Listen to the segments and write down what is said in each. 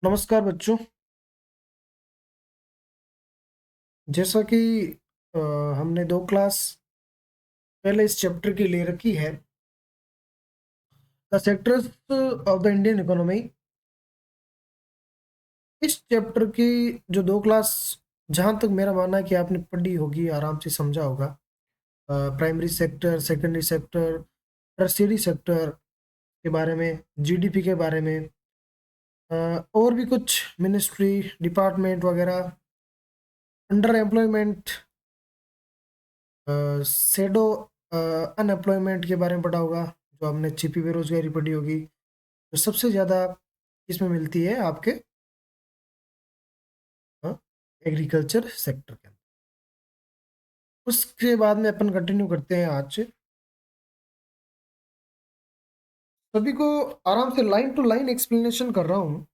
नमस्कार बच्चों। जैसा कि अ, हमने दो क्लास पहले इस चैप्टर की ले रखी है, the sectors of the Indian economy. इस चैप्टर की जो दो क्लास, जहां तक मेरा मानना है कि आपने पढ़ी होगी, आराम से समझा होगा। Primary sector, secondary sector, tertiary sector के बारे में, जीडीपी के बारे में, और भी कुछ मिनिस्ट्री डिपार्टमेंट वगैरह, अंडर एम्प्लॉयमेंट, सेडो अनएम्प्लॉयमेंट के बारे में पढ़ा होगा। जो आपने छिपी बेरोजगारी पढ़ी होगी, जो सबसे ज़्यादा इसमें मिलती है आपके एग्रीकल्चर सेक्टर के अंदर। उसके बाद में अपन कंटिन्यू करते हैं आज से। सभी को आराम से लाइन टू लाइन एक्सप्लेनेशन कर रहा हूँ।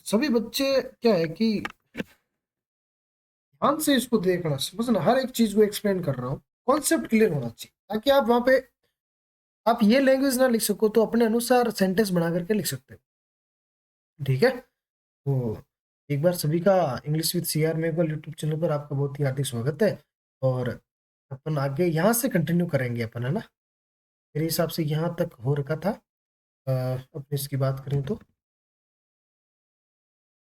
सभी बच्चे क्या है कि ध्यान से इसको देखना, समझना, हर एक चीज को एक्सप्लेन कर रहा हूँ। कॉन्सेप्ट क्लियर होना चाहिए ताकि आप वहां पे आप ये लैंग्वेज ना लिख सको तो अपने अनुसार सेंटेंस बना करके लिख सकते हो। ठीक है। तो एक बार सभी का English with CR Meghwal YouTube channel पर आपका बहुत ही हार्दिक स्वागत है। और अपन आगे यहाँ से कंटिन्यू करेंगे अपन, है ना। मेरे हिसाब से यहाँ तक हो रखा था। अपने इसकी बात करें तो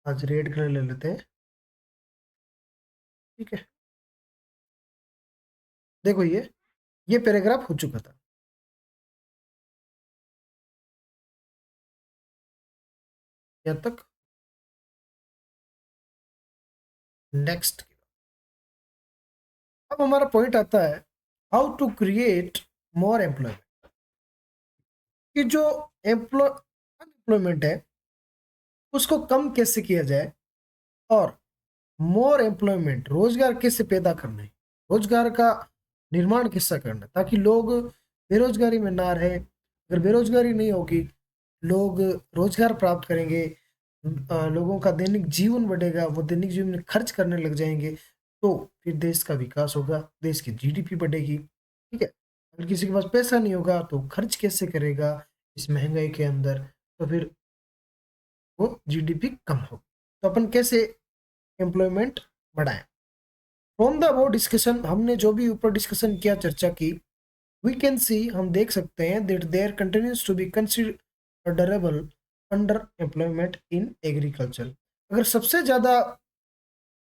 आज रेड कलर ले लेते हैं। ठीक है। देखो ये पैराग्राफ हो चुका था यहाँ तक। नेक्स्ट, अब हमारा पॉइंट आता है how to create more employment. कि जो अनएम्प्लॉयमेंट है उसको कम कैसे किया जाए, और मोर एम्प्लॉयमेंट, रोजगार कैसे पैदा करना है, रोजगार का निर्माण कैसा करना है, ताकि लोग बेरोजगारी में ना रहे। अगर बेरोजगारी नहीं होगी, लोग रोजगार प्राप्त करेंगे, लोगों का दैनिक जीवन बढ़ेगा, वो दैनिक जीवन में खर्च करने लग जाएंगे, तो फिर देश का विकास होगा, देश की जीडीपी बढ़ेगी। ठीक है। अगर किसी के पास पैसा नहीं होगा तो खर्च कैसे करेगा इस महंगाई के अंदर, तो फिर वो जीडीपी कम होगी। तो अपन कैसे एम्प्लॉयमेंट बढ़ाएं। फ्रॉम द अबव डिस्कशन, हमने जो भी ऊपर डिस्कशन किया, चर्चा की, वी कैन सी, हम देख सकते हैं that there continues to be considerable under employment in agriculture. अगर सबसे ज्यादा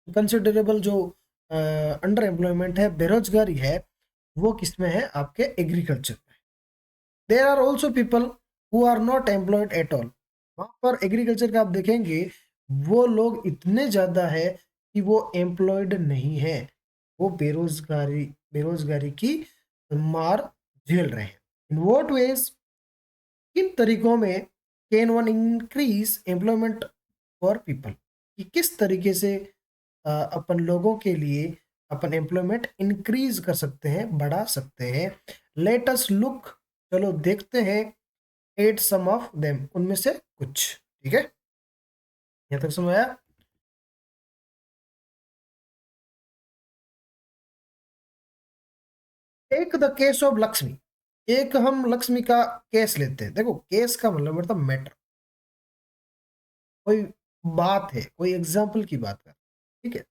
कंसिडरेबल जो अंडर एम्प्लॉयमेंट है, बेरोजगारी है, वो किसमें है? आपके एग्रीकल्चर में। There are also people who are not employed at all. वहां पर एग्रीकल्चर का आप देखेंगे, वो लोग इतने ज्यादा है कि वो एम्प्लॉयड नहीं है, वो बेरोजगारी बेरोजगारी की मार झेल रहे हैं। इन वॉट वेज, किन तरीकों में can one increase employment for people, कि किस तरीके से अपन लोगों के लिए अपन एम्प्लॉयमेंट इंक्रीज कर सकते हैं, बढ़ा सकते हैं। लेट अस लुक, चलो देखते हैं, एट सम ऑफ देम, उनमें से कुछ। ठीक है, यहाँ तक समझ आया। एक द केस ऑफ लक्ष्मी, एक हम लक्ष्मी का केस लेते हैं। देखो, केस का मतलब मैटर, कोई बात है, कोई एग्जाम्पल की बात कर। ठीक है।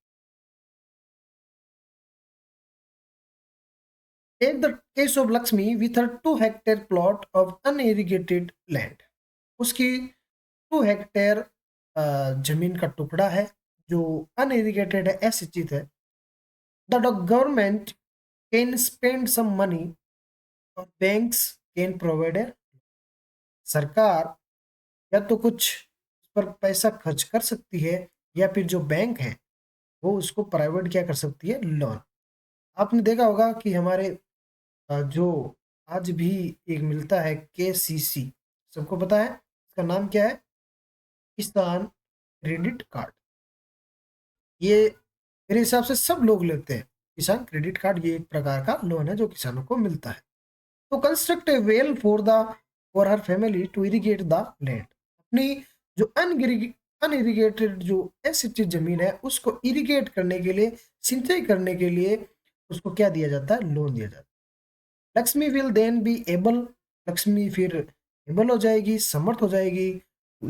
Take the case of Lakshmi with her 2 hectare plot of unirrigated land. उसकी 2 हेक्टेयर जमीन का टुकड़ा है जो अनइरिगेटेड है, असिंचित है। The government can spend some money और बैंक्स कैन प्रोवाइड। सरकार या तो कुछ उस पर पैसा खर्च कर सकती है, या फिर जो बैंक है वो उसको प्राइवेट क्या कर सकती है? लोन। आपने देखा होगा कि हमारे जो आज भी एक मिलता है केसीसी, सबको पता है इसका नाम क्या है? किसान क्रेडिट कार्ड। ये मेरे हिसाब से सब लोग लेते हैं किसान क्रेडिट कार्ड। ये एक प्रकार का लोन है जो किसानों को मिलता है। तो construct a well for her family to irrigate the land. अपनी जो अनइरिगेटेड जो ऐसी जमीन है उसको इरिगेट करने के लिए, सिंचाई करने के लिए उसको क्या दिया जाता है? लोन दिया जाता है। Lakshmi will then be able, Lakshmi फिर एबल हो जाएगी, समर्थ हो जाएगी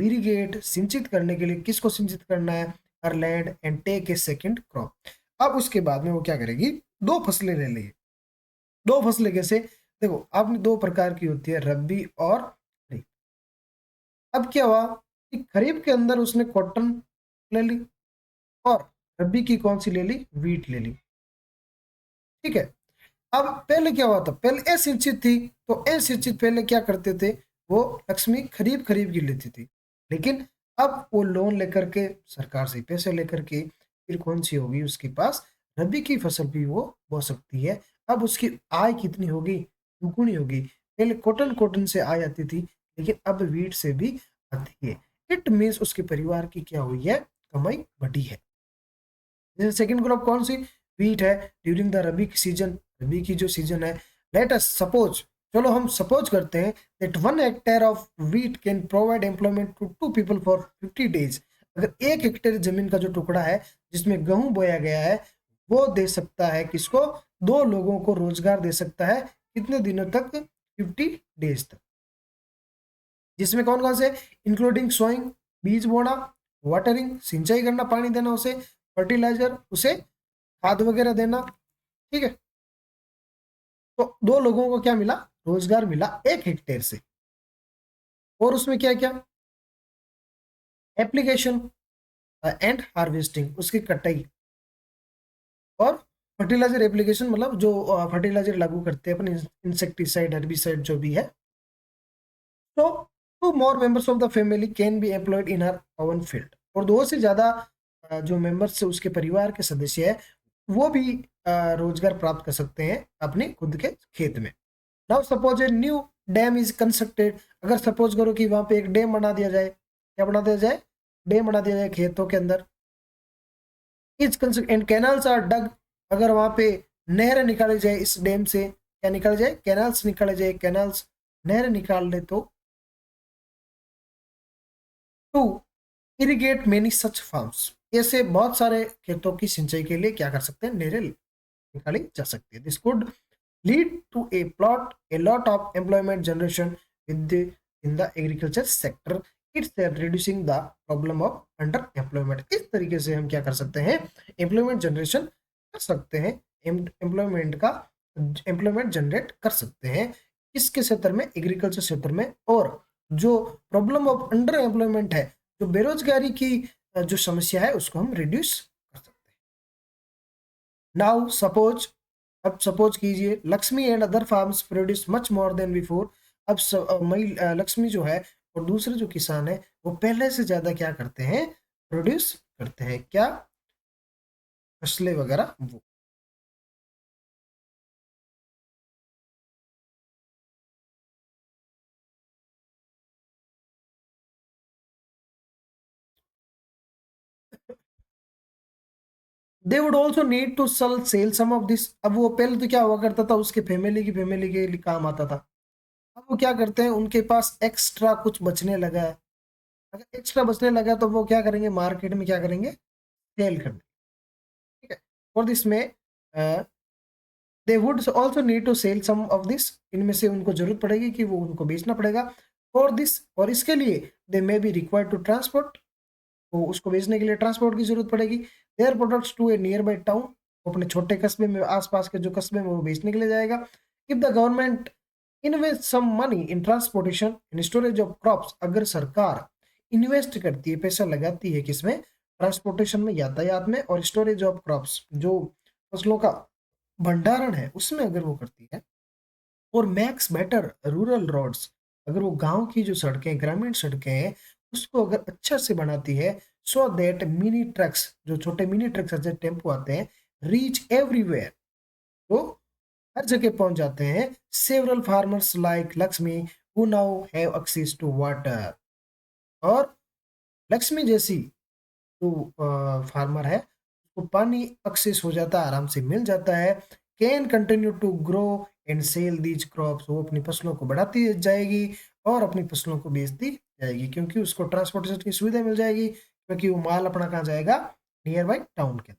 इरिगेट सिंचित करने के लिए किसको सिंचित करना है, her land and take a second crop. अब उसके बाद में वो क्या करेगी, दो फसलें ले लेगी। दो फसलें कैसे, देखो आपने दो प्रकार की होती है, रबी और खरीफ। अब क्या हुआ कि खरीफ के अंदर उसने कॉटन ले ली और रबी की कौन सी ले ली, वीट ले ली। ठीक है। अब पहले क्या हुआ था, पहले अशिक्षित थी तो अशिक्षित पहले क्या करते थे, वो लक्ष्मी खरीब खरीब की लेती थी। लेकिन अब वो लोन लेकर के सरकार से पैसे लेकर के फिर कौन सी होगी उसके पास, रबी की फसल भी वो बो सकती है। अब उसकी आय कितनी होगी, दुगुनी होगी। पहले कॉटन कॉटन से आय आती थी, लेकिन अब वीट से भी आती है। इट मीन्स उसके परिवार की क्या हुई है, कमाई बढ़ी है। जैसे सेकंड क्रॉप कौन सी, वीट है, ड्यूरिंग द रबी सीजन, रबी की जो सीजन है। लेट अस सपोज, चलो हम सपोज करते हैं that 1 hectare of wheat can provide employment to 2 people for 50 days. अगर 1 हेक्टेयर जमीन का जो टुकड़ा है जिसमें गेहूं बोया गया है, वो दे सकता है किसको, 2 लोगों को रोजगार दे सकता है। कितने दिनों तक, 50 डेज तक। जिसमें कौन कौन से, इंक्लूडिंग सोइंग, बीज बोना, वाटरिंग सिंचाई करना, पानी देना उसे, फर्टिलाइजर उसे खाद वगैरह देना। ठीक है। तो 2 लोगों को क्या मिला, रोजगार मिला 1 हेक्टेयर से। और उसमें क्या क्या, एप्लीकेशन एंड हार्वेस्टिंग, उसकी कटाई, और फर्टिलाइजर एप्लीकेशन मतलब जो फर्टिलाइजर लागू करते हैं अपन, इंसेक्टिसाइड हर्बिसाइड जो भी है। तो 2 more members of the family can be employed in her oven field. और 2 से ज्यादा जो मेंबर्स उसके परिवार के सदस्य है, वो भी रोजगार प्राप्त कर सकते हैं अपने खुद के खेत में। Now suppose a new dam is constructed. अगर सपोज करो कि वहां पे एक डैम बना दिया जाए, क्या बना दिया जाए, डैम बना दिया जाए खेतों के अंदर। Is construct and canals are dug. अगर वहां पे नहर निकाली जाए इस डैम से, क्या निकाले जाए, कैनाल्स निकाले जाए, कैनाल्स नहर निकाल ले तो। To irrigate many such farms. ऐसे बहुत सारे खेतों की सिंचाई के लिए क्या कर सकते हैं, नहरें निकाली जा सकती है। This could lead to a lot of employment generation within the agriculture sector. It's reducing the problem of under employment. इस तरीके से हम क्या कर सकते हैं, एम्प्लॉयमेंट जनरेशन कर सकते हैं, एम्प्लॉयमेंट का एम्प्लॉयमेंट जनरेट कर सकते हैं। किसके क्षेत्र में, एग्रीकल्चर क्षेत्र में। और जो प्रॉब्लम ऑफ अंडर एम्प्लॉयमेंट है, जो बेरोजगारी की जो समस्या है, उसको हम रिड्यूस कर सकते हैं। नाउ सपोज, अब सपोज कीजिए Lakshmi and other farms produce much more than before. अब लक्ष्मी जो है और दूसरे जो किसान है, वो पहले से ज्यादा क्या करते हैं, प्रोड्यूस करते हैं, क्या, फसलें वगैरह वो। They would also need to sell some of this. अब वो पहले तो क्या हुआ करता था, उसके फैमिली के लिए काम आता था। अब वो क्या करते हैं, उनके पास एक्स्ट्रा कुछ बचने लगा है। अगर एक्स्ट्रा बचने लगा तो वो क्या करेंगे, मार्केट में क्या करेंगे, सेल करने। ठीक है। और दिस में they would also need to sell some of this. इनमें से उनको जरूरत पड़ेगी कि वो उनको बेचना पड़ेगा। और दिस, और इसके लिए they may be required to transport. तो उसको बेचने के लिए ट्रांसपोर्ट की जरूरत पड़ेगी। Their products to a nearby town. वो अपने छोटे कस्बे में, आसपास के जो कस्बे में, वो बेचने के लिए जाएगा। If the government invest some money in transportation in storage of crops. अगर सरकार इन्वेस्ट करती है, पैसा लगाती है किसमें, ट्रांसपोर्टेशन में, यातायात में, और स्टोरेज ऑफ क्रॉप्स जो फसलों का भंडारण है उसमें अगर वो करती है, और मैक्स बेटर रूरल रोड्स। अगर वो गांव की जो सड़कें, ग्रामीण सड़कें हैं, उसको अगर अच्छा से बनाती है, सो दैट मिनी ट्रक्स, जो छोटे मिनी ट्रक्स जैसे टेम्पो आते हैं, रीच एवरीवेयर, तो हर जगह पहुंच जाते हैं। Several farmers like Lakshmi who now have access to water. और लक्ष्मी जैसी जो फार्मर है, उसको पानी एक्सेस हो जाता है, आराम से मिल जाता है। Can continue to grow and sell these crops. वो अपनी फसलों को बढ़ाती जाएगी और अपनी फसलों को बेचती जाएगी, क्योंकि उसको ट्रांसपोर्टेशन की सुविधा मिल जाएगी, क्योंकि वो माल अपना कहाँ जाएगा, नियर बाई टाउन के।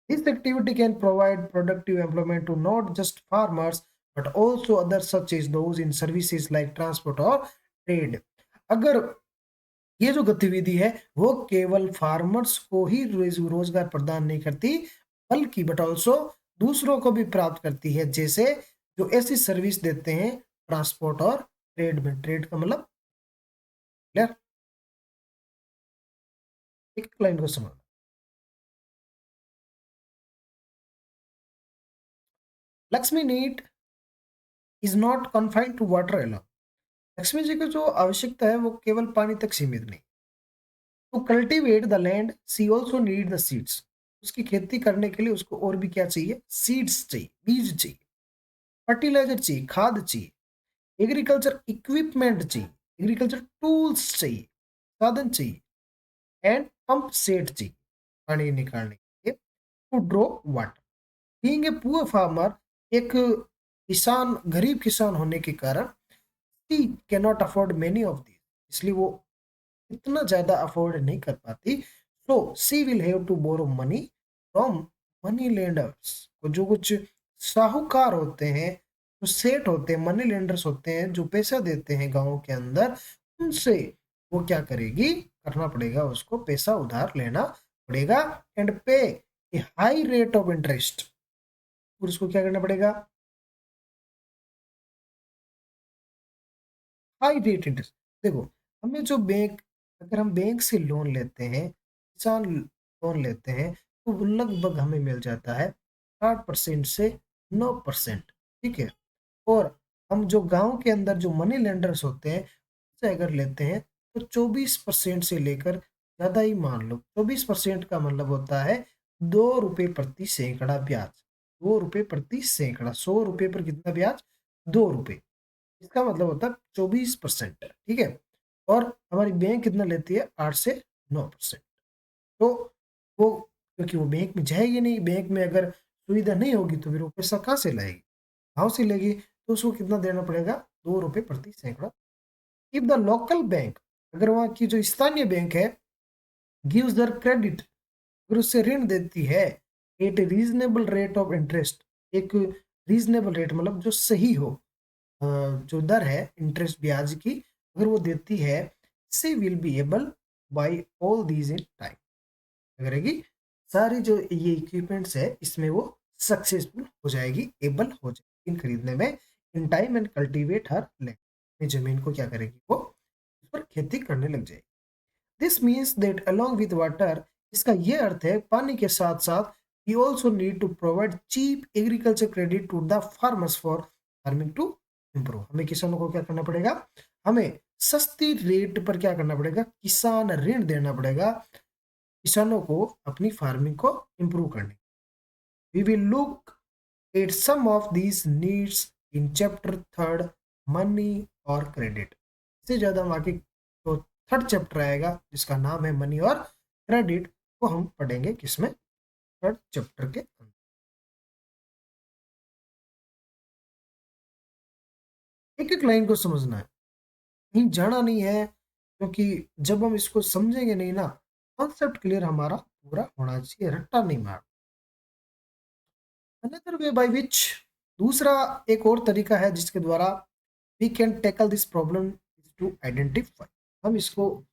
This activity can provide productive employment to not just farmers but also other such is those in services like transport और ट्रेड। अगर ये जो गतिविधि है वो केवल फार्मर्स को ही रोजगार प्रदान नहीं करती, बल्कि बट ऑल्सो दूसरों को भी प्राप्त करती है, जैसे जो ऐसी सर्विस देते हैं ट्रांसपोर्ट और ट्रेड में। ट्रेड का मतलब क्लियर, एक लाइन को समझ। Lakshmi need is not confined to water alone. Lakshmi ji की जो आवश्यकता है वो केवल पानी तक सीमित नहीं। To cultivate the land see also need the seeds. उसकी खेती करने के लिए उसको और भी क्या चाहिए? सीड्स चाहिए, बीज चाहिए, फर्टिलाइजर चाहिए, खाद चाहिए, एग्रीकल्चर इक्विपमेंट चाहिए, एग्रीकल्चर टूल्स चाहिए, साधन चाहिए, एंड पंप सेट चाहिए पानी निकालने के लिए, to draw water. Being a poor farmer, एक किसान, गरीब किसान होने के कारण ही cannot afford many of this, इसलिए वो इतना ज्यादा अफोर्ड नहीं कर पाती। So she will have to borrow money from money lenders. जो कुछ साहूकार होते हैं, जो सेठ होते हैं, मनी लेंडर्स होते हैं, जो पैसा देते हैं गांव के अंदर, उनसे वो क्या करेगी? करना पड़ेगा, उसको पैसा उधार लेना पड़ेगा, एंड पे ए हाई रेट ऑफ इंटरेस्ट। और उसको क्या करना पड़ेगा? High rate interest. देखो, हमें जो बैंक, अगर हम बैंक से लोन लेते हैं, किसान लोन लेते हैं, तो वो लगभग हमें मिल जाता है 8% से 9%। ठीक है। और हम जो गांव के अंदर जो मनी लेंडर्स होते हैं, से अगर लेते हैं, तो 24% से लेकर, ज़्यादा ही मान लो 24% का मतलब होता है 2 रुपये प्रति सैकड़ा ब्याज। 2 रुपये प्रति सैकड़ा, 100 रुपये पर कितना ब्याज? 2 रुपये। इसका मतलब होता है 24%। ठीक है। और हमारी बैंक कितना लेती है? 8 से 9%। तो वो, क्योंकि वो बैंक में जाएगी नहीं, बैंक में अगर सुविधा नहीं होगी तो फिर वो पैसा कहाँ से लाएगी? गाँव से लेगी। तो उसको कितना देना पड़ेगा? 2 रुपये प्रति सैकड़ा। इफ द लोकल बैंक, अगर वहाँ की जो स्थानीय बैंक है, गिव्स दर क्रेडिट, अगर उससे ऋण देती है at a reasonable rate of interest, एक रीजनेबल रेट मतलब जो सही हो, जो दर है इंटरेस्ट ब्याज की, अगर वो देती है, she will be able by all these in time, करेगी सारी जो ये इक्विपमेंट्स है इसमें वो सक्सेसफुल हो जाएगी, एबल हो जाएगी इन खरीदने में, in time, and cultivate her land, अपनी जमीन को क्या करेगी? वो उस पर खेती करने लग जाएगी। This means that along with water, इसका ये अर्थ है पानी के साथ साथ, we also need to provide cheap agriculture credit to the farmers for farming to improve. हमें किसानों को क्या करना पड़ेगा? हमें सस्ती रेट पर क्या करना पड़ेगा? किसान ऋण देना पड़ेगा किसानों को अपनी फार्मिंग को इम्प्रूव करने। We will look at some of these needs in chapter third, money और क्रेडिट। इससे ज्यादा हम आगे जो थर्ड चैप्टर आएगा जिसका नाम है मनी और क्रेडिट, को हम पढ़ेंगे किसमें? थर्ड चैप्टर के अंदर। एक एक लाइन को समझना है, कहीं जाना नहीं है, क्योंकि जब हम इसको समझेंगे नहीं ना, कॉन्सेप्ट क्लियर हमारा पूरा होना चाहिए, रट्टा नहीं मार। अनदर वे बाय विच, दूसरा एक और तरीका है जिसके द्वारा we can tackle this problem is to identify. हम इसको,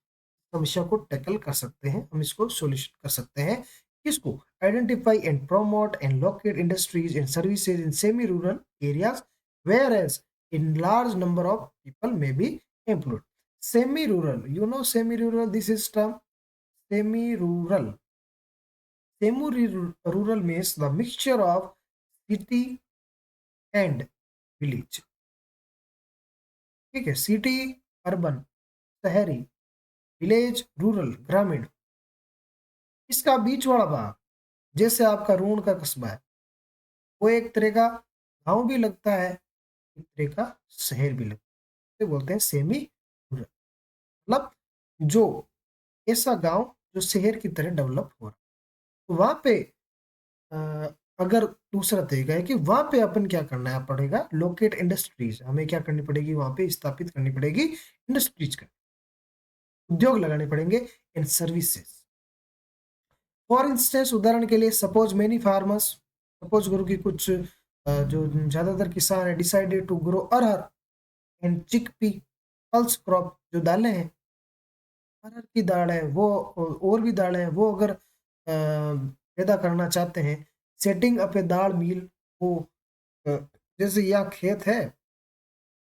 समस्या को टैकल कर सकते हैं, हम इसको सॉल्यूशन कर सकते हैं। किसको? Identify and promote and locate industries and services in semi rural areas whereas in large number of people may be employed. Semi rural, you know semi rural, this is term semi rural. Semi rural means the mixture of city and village. ठीक है। City urban, शहरी, village rural ग्रामीण, इसका बीच वाला भाग, जैसे आपका road का कस्बा है, वो एक तरह का गांव भी लगता है, एक तरह का शहर भी लगता है, इसे बोलते हैं सेमी रूरल। मतलब जो ऐसा गांव जो शहर की तरह डेवलप हो रहा है, तो वहां पे अ, अगर दूसरा तरीका है कि वहां पे अपन क्या करना है पड़ेगा? लोकेट इंडस्ट्रीज, हमें क्या करनी पड़ेगी? वहां पे स्थापित करनी पड़ेगी इंडस्ट्रीज का, उद्योग लगाने पड़ेंगे, इन सर्विसेज। फॉर इंस्टेंस, उदाहरण के लिए, सपोज मेनी फार्मर्स, सपोज करो कि कुछ जो ज्यादातर किसान है, decided to grow arhar and chickpea, pulse crop जो दालें हैं, अरहर की दाल है वो, और भी दाल है वो, अगर पैदा करना चाहते हैं, सेटिंग अप ए दाल मिल, वो अ, जैसे यहाँ खेत है,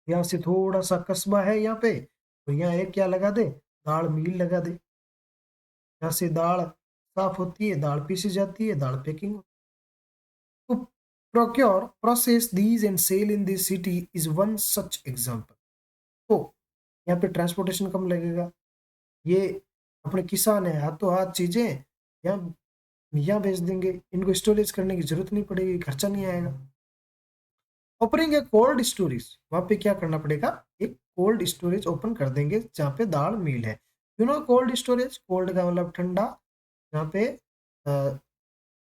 यहाँ से थोड़ा सा कस्बा है यहाँ पे, तो यहाँ एक क्या लगा दे, दाल मिल लगा दे, यहाँ से दाल साफ होती है, दाल पीसी जाती है, दाल पैकिंग। तो procure process these and sell in this city is one such example. तो यहाँ पे ट्रांसपोर्टेशन कम लगेगा, ये अपने किसान है, हाथों हाथ चीजें यहाँ यहाँ बेच देंगे, इनको स्टोरेज करने की जरूरत नहीं पड़ेगी, खर्चा नहीं आएगा। ओपनिंग ए कोल्ड स्टोरेज, वहां पे क्या करना पड़ेगा, एक कोल्ड स्टोरेज ओपन कर देंगे जहाँ पे दाल मिल है। You know cold storage, cold का मतलब ठंडा, जहाँ पे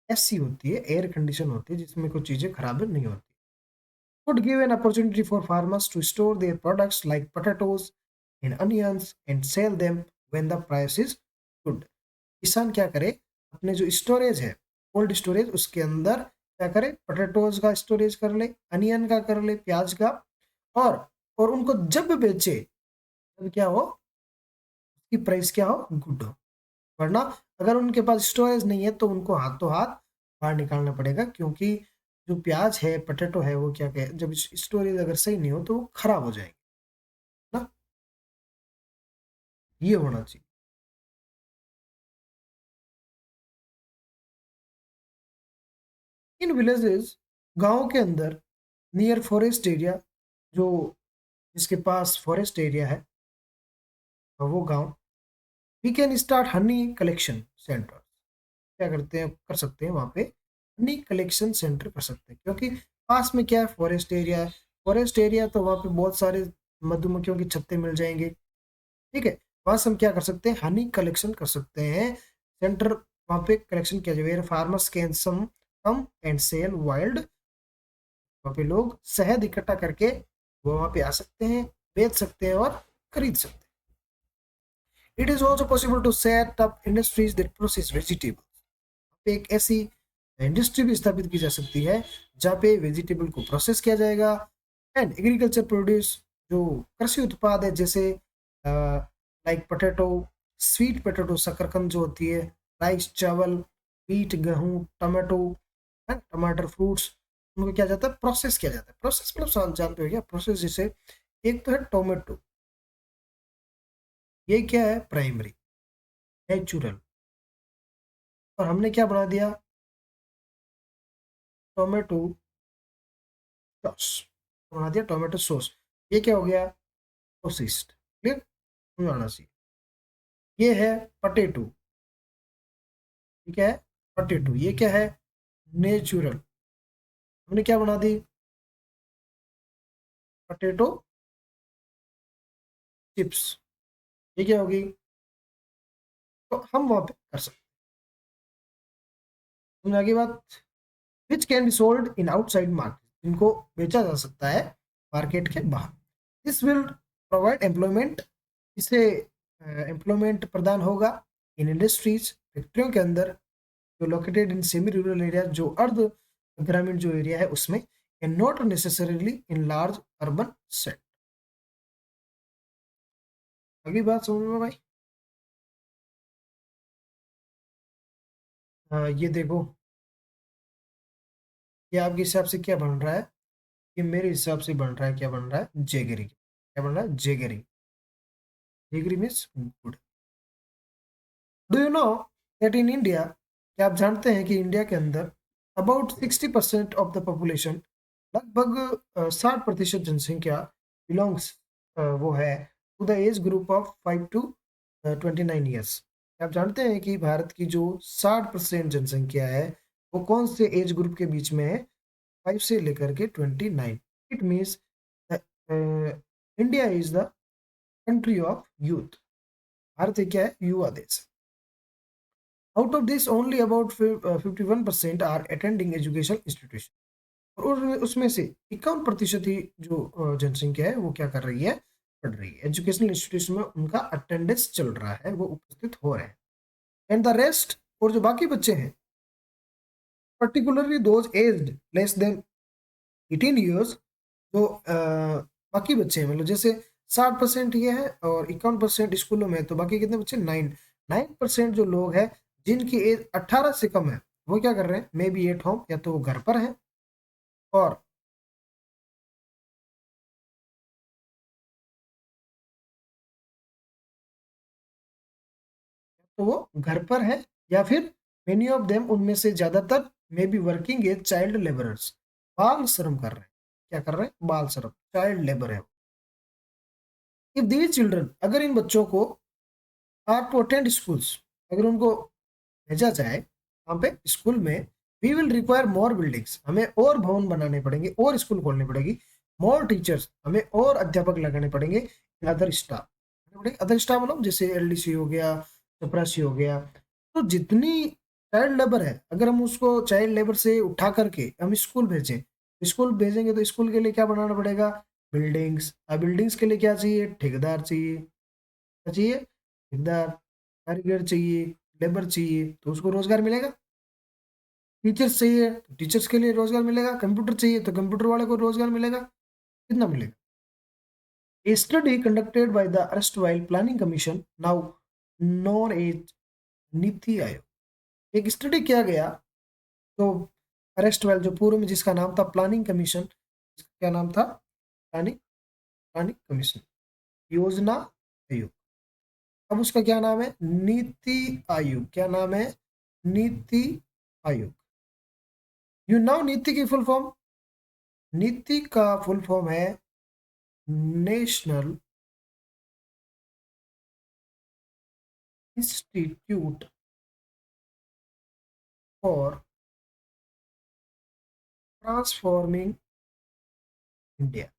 एसी होती है, एयर कंडीशन होती है, जिसमें कोई चीजें खराब नहीं होती। Would give an opportunity for farmers to store their products like potatoes and onions and sell them when the price is good. किसान क्या करे, अपने जो स्टोरेज है, कोल्ड स्टोरेज, उसके अंदर क्या करे, पोटैटोज का स्टोरेज कर ले, अनियन का कर ले, प्याज का, और और उनको जब बेचे, तब क्या हो, उसकी प्राइस क्या हो, गुड हो। वरना अगर उनके पास स्टोरेज नहीं है तो उनको हाथों हाथ बाहर निकालना पड़ेगा, क्योंकि जो प्याज है, पोटैटो है, वो क्या कहे, जब स्टोरेज अगर सही नहीं हो तो वो खराब हो जाएंगे ना, ये होना चाहिए। इन विलेजेस, गांव के अंदर, नियर फॉरेस्ट एरिया, जो जिसके पास फॉरेस्ट एरिया है, वो गांव, we can start honey collection centre. क्या करते हैं, कर सकते हैं वहां पे हनी कलेक्शन सेंटर कर सकते हैं, क्योंकि पास में क्या है, फॉरेस्ट एरिया है। फॉरेस्ट एरिया तो वहां पे बहुत सारे मधुमक्खियों के छत्ते मिल जाएंगे, ठीक है। वहां से हम क्या कर सकते हैं, हनी कलेक्शन कर सकते हैं, सेंटर वहां पे कलेक्शन किया जाए, farmers can some come and sell wild, वहां पे लोग शहद इकट्ठा करके वो वहां पे आ सकते हैं, बेच सकते हैं और खरीद सकते हैं। It is also possible to set up industries that process vegetable, एक ऐसी इंडस्ट्री भी स्थापित की जा सकती है जहाँ पे वेजिटेबल को प्रोसेस किया जाएगा, एंड एग्रीकल्चर प्रोड्यूस, जो कृषि उत्पाद है, जैसे लाइक पोटैटो, स्वीट पोटैटो, शकरकंद जो होती है, राइस, चावल, व्हीट, गेहूं, टमाटो, टमाटर, फ्रूट्स, उनको क्या जाता है, प्रोसेस किया जाता है। प्रोसेस मतलब जानते हो क्या प्रोसेस, जैसे एक तो है टोमेटो, ये क्या है, प्राइमरी, नेचुरल, और हमने क्या बना दिया, टोमेटो सॉस, बना दिया टोमेटो सॉस, ये क्या हो गया, प्रोसेस्ड। क्लियर, समझ आना चाहिए। ये है पटेटो, ठीक है, पटेटो, ये क्या है, नेचुरल, हमने क्या बना दी, पटेटो चिप्स, ये क्या होगी, तो हम वहां पे कर सकते हैं। आगे बात, which can be sold in outside market, इनको बेचा जा सकता है मार्केट के बाहर। दिस विल प्रोवाइड एम्प्लॉयमेंट, इससे एम्प्लॉयमेंट प्रदान होगा इन इंडस्ट्रीज, फैक्ट्रियों के अंदर, जो located in semi rural area, जो अर्ध ग्रामीण जो एरिया है उसमें, and not necessarily in large urban set. अगली बात समझ में भाई, ये देखो, ये आपके हिसाब से क्या बन रहा है, ये मेरे हिसाब से बन रहा है, क्या बन रहा है, जेगरी, क्या बन रहा है, जेगरी, जेगरी मीन्स गुड़। Do you know that in India, क्या आप जानते हैं कि इंडिया के अंदर अबाउट 60% ऑफ द पॉपुलेशन, लगभग 60% जनसंख्या बिलोंग्स, वो है to the age group of 5 to 29 years. आप जानते हैं कि भारत की जो 60% जनसंख्या है, वो कौन से एज ग्रुप के बीच में है, 5 से लेकर के 29। It means India is the country of youth, भारत एक क्या है, युवा देश। Out of this only about 51% are attending education institution, और उसमें से 51% ही जो जनसंख्या है वो क्या कर रही है, पढ़ रही है, एजुकेशनल इंस्टीट्यूशन में उनका अटेंडेंस चल रहा है, वो उपस्थित हो रहे हैं। एंड द रेस्ट, और जो बाकी बच्चे हैं, particularly those aged less than 18 years, जो बाकी बच्चे हैं, मतलब जैसे 60% ये है और 51% स्कूलों में है। तो बाकी कितने बच्चे? 9% जो लोग हैं जिनकी एज 18 से कम है, वो क्या कर रहे हैं? मे बी एट होम, या तो वो घर पर है, और तो वो घर पर है, या फिर मेनी ऑफ देम, उनमें से ज्यादातर may be working as child labourers, बाल श्रम कर रहे हैं। क्या कर रहे हैं? बाल श्रम, चाइल्ड लेबर है। इफ दीज चिल्ड्रन, अगर इन बच्चों को आर टू अटेंड स्कूल्स, अगर उनको भेजा जाए वहाँ पे स्कूल में, we will require more buildings, हमें और भवन बनाने पड़ेंगे, और स्कूल खोलने पड़ेगी, मोर टीचर्स, हमें और अध्यापक लगाने पड़ेंगे, अदर स्टाफ, अदर स्टाफ मतलब जैसे एलडीसी हो गया, चपरासी हो गया। तो जितनी चाइल्ड लेबर है, अगर हम उसको चाइल्ड लेबर से उठा करके हम स्कूल भेजें, स्कूल भेजेंगे तो स्कूल के लिए क्या बनाना पड़ेगा? बिल्डिंग्स। अब बिल्डिंग्स के लिए क्या चाहिए? ठेकेदार चाहिए। क्या चाहिए? ठेकेदार, कारीगर चाहिए, लेबर चाहिए, तो उसको रोजगार मिलेगा। टीचर्स चाहिए तो टीचर्स के लिए रोजगार मिलेगा। कंप्यूटर चाहिए तो कंप्यूटर वाले को रोजगार मिलेगा। कितना मिलेगा? A study conducted by the erstwhile Planning Commission, now known as NITI Aayog, एक स्टडी किया गया, तो erstwhile जो पूर्व में जिसका नाम था प्लानिंग कमीशन, जिसका क्या नाम था? प्लानिंग प्लानिंग कमीशन, योजना आयोग। अब उसका क्या नाम है? नीति आयोग। क्या नाम है? नीति आयोग। यू नाउ नीति की फुल फॉर्म? नीति का फुल फॉर्म है national institute for transforming India,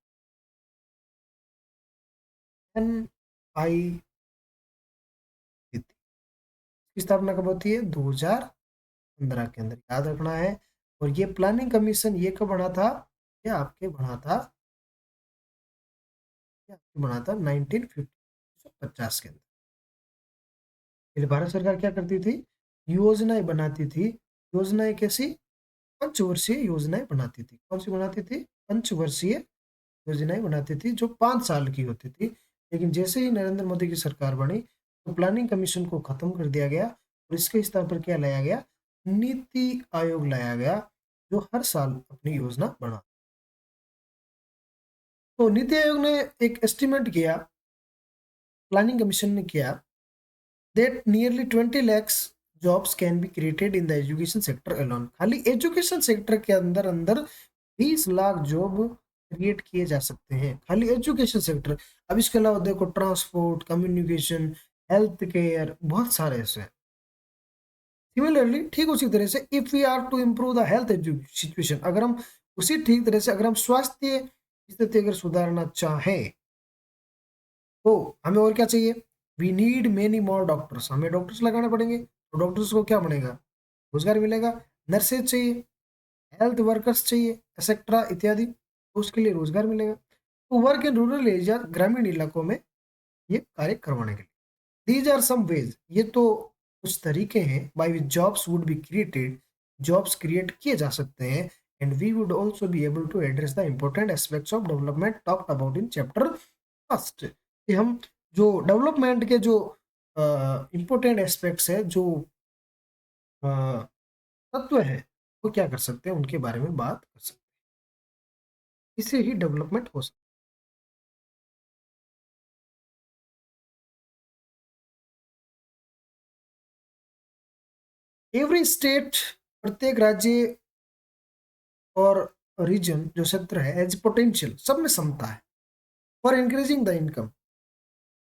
NITI। इसकी स्थापना कब होती है? 2015 के अंदर, याद रखना है। और ये प्लानिंग कमीशन ये कब बना था? ये आपके बना था, ये आपके बना था 1950 के अंदर। फिर भारत सरकार क्या करती थी? योजनाएं बनाती थी। योजनाएं कैसी? पंचवर्षीय योजनाएं बनाती थी। कौन सी बनाती थी? पंचवर्षीय योजनाएं बनाती थी, जो 5 साल की होती थी। लेकिन जैसे ही नरेंद्र मोदी की सरकार बनी, तो प्लानिंग कमीशन को खत्म कर दिया गया, और इसके स्थान पर क्या लाया गया? नीति आयोग लाया गया, जो हर साल अपनी योजना बना। तो नीति आयोग ने एक एस्टिमेट किया, प्लानिंग कमीशन ने किया, that nearly 20 lakhs jobs can be created in the education sector alone. खाली एजुकेशन सेक्टर के अंदर अंदर 20 लाख जॉब क्रिएट किए जा सकते हैं, खाली एजुकेशन सेक्टर। अब इसके अलावा देखो, ट्रांसपोर्ट, कम्युनिकेशन, हेल्थ केयर, बहुत सारे ऐसे हैं। सिमिलरली, ठीक उसी तरह से, if we are to improve the health situation, अगर हम उसी ठीक तरह से, अगर हम स्वास्थ्य स्थिति अगर सुधारना चाहें, तो हमें और क्या चाहिए? We need many more doctors, हमें डॉक्टर्स लगाने पड़ेंगे। तो डॉक्टर्स को क्या बनेगा? रोजगार मिलेगा। नर्सेज चाहिए, हेल्थ वर्कर्स चाहिए, एक्सेट्रा इत्यादि, तो उसके लिए रोजगार मिलेगा। तो वर्क इन रूरल एरिया, ग्रामीण इलाकों में ये कार्य करवाने के लिए, दीज आर सम वेज, ये तो कुछ तरीके हैं, by which jobs would be created, jobs create किए जा सकते हैं। And we would also be able to address the important aspects of development talked about in chapter first, कि हम जो डेवलपमेंट के जो इंपॉर्टेंट एस्पेक्ट्स है, जो अ, तत्व है, वो क्या कर सकते हैं, उनके बारे में बात कर सकते हैं। इससे ही डेवलपमेंट हो सकता है। एवरी स्टेट, प्रत्येक राज्य और रीजन जो क्षेत्र है, एज पोटेंशियल, सब में क्षमता है फॉर इंक्रीजिंग द इनकम,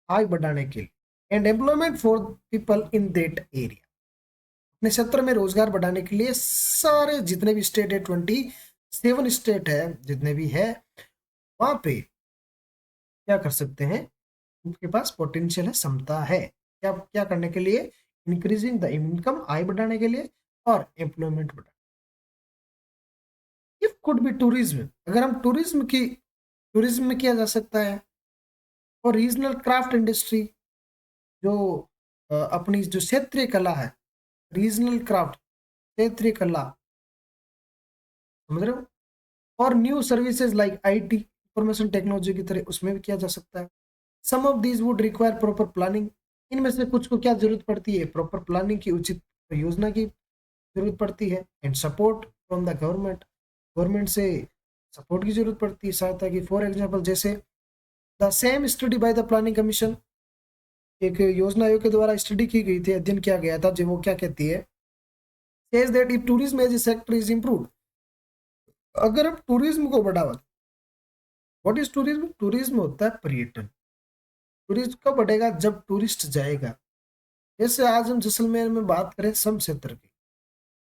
आय बढ़ाने के लिए, and employment for people in that area, अपने क्षेत्र में रोजगार बढ़ाने के लिए सारे जितने भी स्टेट है, 27 स्टेट है, जितने भी है, वहां पे क्या कर सकते हैं? उनके पास पोटेंशियल है, क्षमता है, क्या क्या करने के लिए? इंक्रीजिंग द इनकम, आय बढ़ाने के लिए, और एम्प्लॉयमेंट बढ़ाने। इफ कुड बी टूरिज्म, अगर हम टूरिज्म में किया जा सकता है, और रीजनल क्राफ्ट इंडस्ट्री, जो अपनी जो क्षेत्रीय कला है, रीजनल क्राफ्ट, क्षेत्रीय कला, समझ रहे हो? और new services like IT, information technology की तरह उसमें भी किया जा सकता है। Some of these would require proper planning. इनमें से कुछ को क्या जरूरत पड़ती है? प्रॉपर प्लानिंग की, उचित योजना की जरूरत पड़ती है। And support from the government, government से सपोर्ट की जरूरत पड़ती है, सहायता की। फॉर एग्जाम्पल जैसे the same study by the planning commission, एक योजना आयोग के द्वारा स्टडी की गई थी, अध्ययन किया गया था, जो वो क्या कहती है, says that if tourism as a sector is improve, अगर हम टूरिज्म को बढ़ावा, व्हाट इज टूरिज्म? टूरिज्म होता है पर्यटन। टूरिज्म कब बढ़ेगा? जब टूरिस्ट जाएगा। जैसे आज हम जैसलमेर में बात करें सम क्षेत्र की,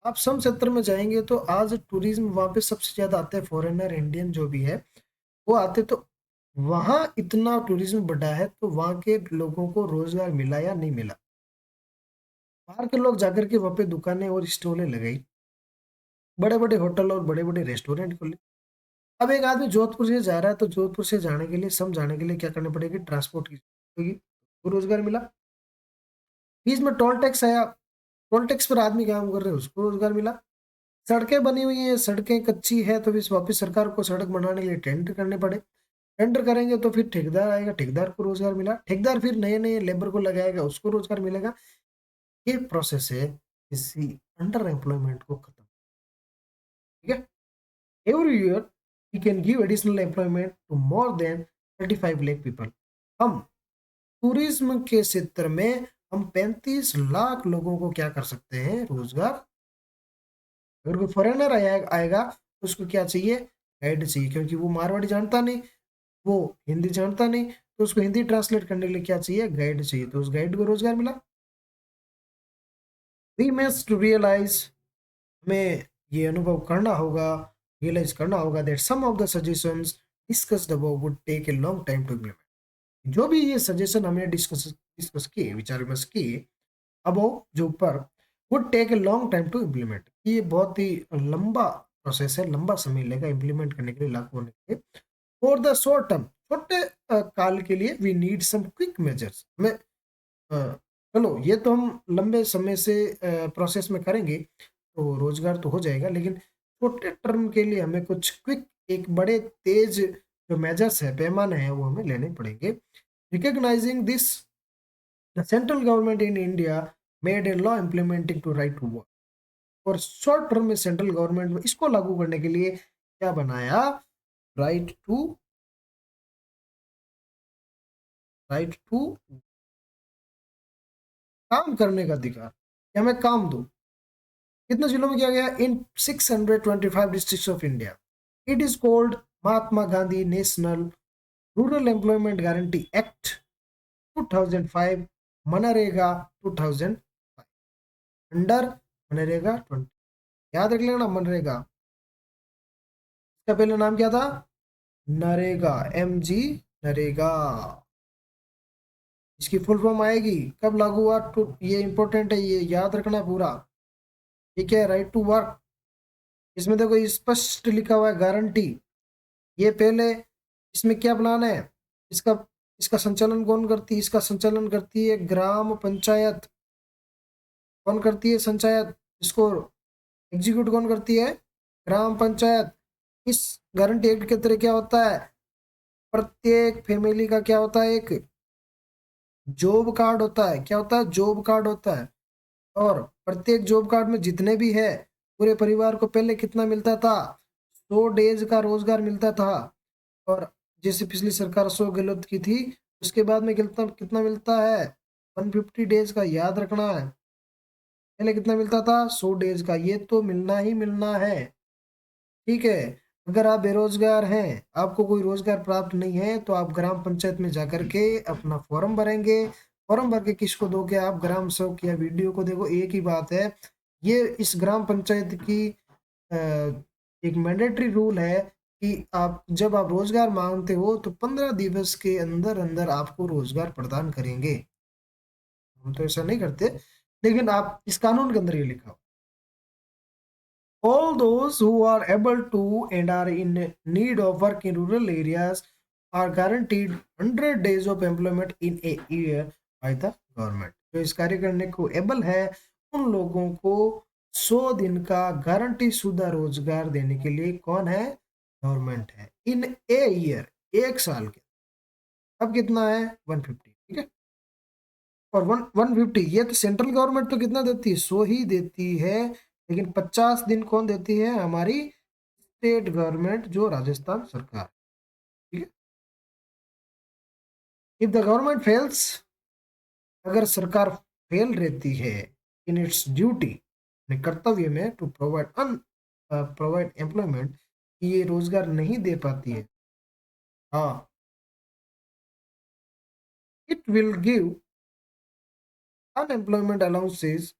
आप सम क्षेत्र में जाएंगे तो आज टूरिज्म वहां पे सबसे ज्यादा आते हैं, फॉरेनर इंडियन जो भी है वो आते। तो वहां इतना टूरिज्म बढ़ा है तो वहां के लोगों को रोजगार मिला या नहीं मिला? बाहर के लोग जाकर के वहां पे दुकानें और स्टॉलें लगाई, बड़े बड़े होटल और बड़े बड़े रेस्टोरेंट खोले। अब एक आदमी जोधपुर से जा रहा है तो जोधपुर से जाने के लिए, सम जाने के लिए क्या करनी पड़ेगी? ट्रांसपोर्ट की जरूरत होगी, तो रोजगार मिला। बीच में टोल टैक्स आया, टोल टैक्स पर आदमी काम कर रहे हैं, उसको रोजगार मिला। सड़कें बनी हुई हैं, सड़कें कच्ची है तो इस वापस सरकार को सड़क बनाने के लिए टेंडर करने पड़े। टेंडर करेंगे तो फिर ठेकेदार आएगा, ठेकेदार को रोजगार मिला। ठेकेदार फिर नए नए लेबर को लगाएगा, उसको रोजगार मिलेगा। ये प्रोसेस है किसी अंडर एम्प्लॉयमेंट को खत्म। ठीक है, every year we can give additional employment to more than 35 lakh people. हम टूरिज्म के क्षेत्र में हम 35 लाख लोगों को क्या कर सकते हैं? रोजगार। अगर कोई फॉरेनर आएगा तो उसको क्या चाहिए? गाइड चाहिए, क्योंकि वो मारवाड़ी जानता नहीं, वो हिंदी जानता नहीं, तो उसको हिंदी ट्रांसलेट करने के लिए क्या चाहिए? गाइड चाहिए। तो उस गाइड को रोजगार मिला। वी मस्ट रियलाइज, हमें ये अनुभव करना होगा, रियलाइज करना होगा that some of the suggestions discussed above would take a long time to implement. जो भी ये सजेशन हमने डिस्कस डिस्कस किए, विचार विमर्श किए, अबव जो ऊपर, would take a long time to implement, ये बहुत ही लंबा प्रोसेस है, लंबा समय लेगा इम्प्लीमेंट करने के लिए, लागू होने के लिए। फॉर द शॉर्ट टर्म, छोटे काल के लिए, we need some quick measures. हमें चलो ये तो हम लंबे समय से प्रोसेस में करेंगे तो रोजगार तो हो जाएगा, लेकिन छोटे टर्म के लिए हमें कुछ क्विक, एक बड़े तेज जो मेजर्स है, पैमाने हैं, वो हमें लेने पड़ेंगे। Recognising this, the central government in India made a law implementing to right to work. और शॉर्ट टर्म में सेंट्रल गवर्नमेंट में इसको लागू करने के लिए क्या बनाया? राइट टू, राइट टू काम करने का अधिकार, कि हमें काम दो। कितने जिलों में किया गया? इन 625 districts of India. It is called Mahatma Gandhi national rural employment guarantee act 2005, MNREGA 2005, under MNREGA 20। याद रख लेना मनरेगा, इसका पहले नाम क्या था? नरेगा, MG नरेगा। इसकी फुल फॉर्म आएगी, कब लागू हुआ? ये इंपॉर्टेंट है, ये याद रखना पूरा। ये क्या है? Right to work. इसमें देखो स्पष्ट लिखा हुआ है गारंटी। ये पहले इसमें क्या बनाना है? इसका इसका संचालन कौन करती है? इसका संचालन करती है ग्राम पंचायत। कौन करती है संचायत? इसको एग्जीक्यूट कौन करती है? ग्राम पंचायत। इस गारंटी एक्ट के तहत क्या होता है? प्रत्येक फैमिली का क्या होता है? एक जॉब कार्ड होता है। क्या होता है? जॉब कार्ड होता है। और प्रत्येक जॉब कार्ड में जितने भी है, पूरे परिवार को पहले कितना मिलता था? 100 डेज का रोजगार मिलता था। और जैसे पिछली सरकार 100 गलत की थी, उसके बाद में कितना कितना मिलता है? 150 डेज का। याद रखना है, पहले कितना मिलता था? 100 डेज का। ये तो मिलना ही मिलना है। ठीक है, अगर आप बेरोजगार हैं, आपको कोई रोजगार प्राप्त नहीं है, तो आप ग्राम पंचायत में जाकर के अपना फॉर्म भरेंगे। फॉर्म भर के किसको दोगे? आप ग्राम सेवक या वीडियो को। देखो एक ही बात है, ये इस ग्राम पंचायत की अ, एक मैंडेटरी रूल है कि आप जब आप रोजगार मांगते हो तो 15 दिवस के अंदर अंदर आपको रोजगार प्रदान करेंगे। हम तो ऐसा नहीं करते, लेकिन आप इस कानून के अंदर ये लिखा हो, all those who are able to and are in need of work in rural areas are guaranteed 100 days of employment in a year by the government। जो इस कार्य करने को एबल है, उन लोगों को 100 दिन का गारंटी शुदा रोजगार देने के लिए कौन है? गवर्नमेंट है। इन ए ईयर, एक साल के। अब कितना है 150, ठीक है। और 150 ये तो सेंट्रल गवर्नमेंट तो कितना देती है, 100 ही देती है, लेकिन 50 दिन कौन देती है, हमारी स्टेट गवर्नमेंट, जो राजस्थान सरकार, ठीक है। इफ द गवर्नमेंट फेल्स, अगर सरकार फेल रहती है इन इट्स ड्यूटी, अपने कर्तव्य में, टू प्रोवाइड एम्प्लॉयमेंट, ये रोजगार नहीं दे पाती है, हाँ, it will give unemployment allowances,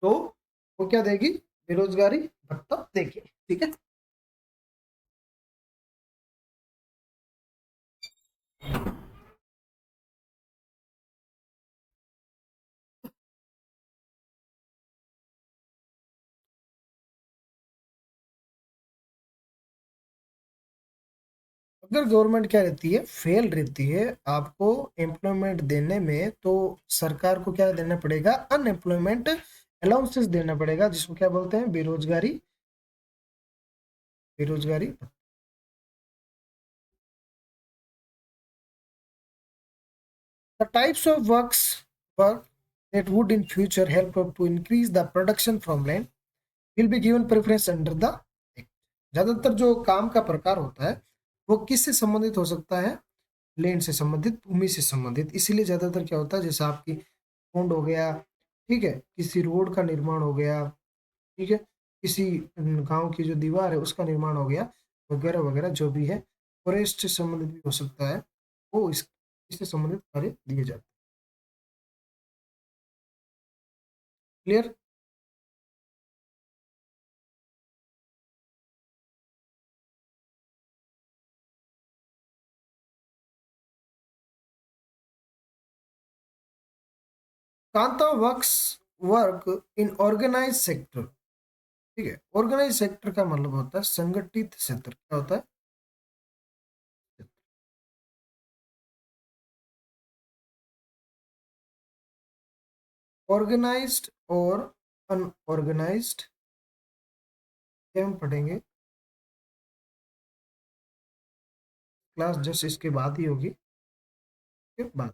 तो वो क्या देगी, बेरोजगारी भत्ता देगी, ठीक है। अगर गवर्नमेंट क्या रहती है, फेल रहती है आपको एम्प्लॉयमेंट देने में, तो सरकार को क्या देना पड़ेगा, अनएम्प्लॉयमेंट अलाउंसेस देना पड़ेगा, जिसको क्या बोलते हैं, बेरोजगारी, बेरोजगारी। The types of work that would in future help to increase the production from land will be given preference under the act। ज्यादातर जो काम का प्रकार होता है वो किससे संबंधित हो सकता है, लैंड से संबंधित, भूमि से संबंधित, इसीलिए ज्यादातर क्या होता है, जैसे आपकी पौंड हो गया, ठीक है, किसी रोड का निर्माण हो गया, ठीक है, किसी गांव की जो दीवार है उसका निर्माण हो गया, वगैरह वगैरह जो भी है, फॉरेस्ट से संबंधित भी हो सकता है, वो इससे संबंधित कार्य दिए जाते हैं। Clear. Kanta work in organise sector, ठीक है, ऑर्गेनाइज सेक्टर का मतलब होता है संगठित क्षेत्र, क्या होता है, ऑर्गेनाइज्ड और अनऑर्गेनाइज्ड, क्या हम पढ़ेंगे, क्लास जस्ट इसके बाद ही होगी, के बाद।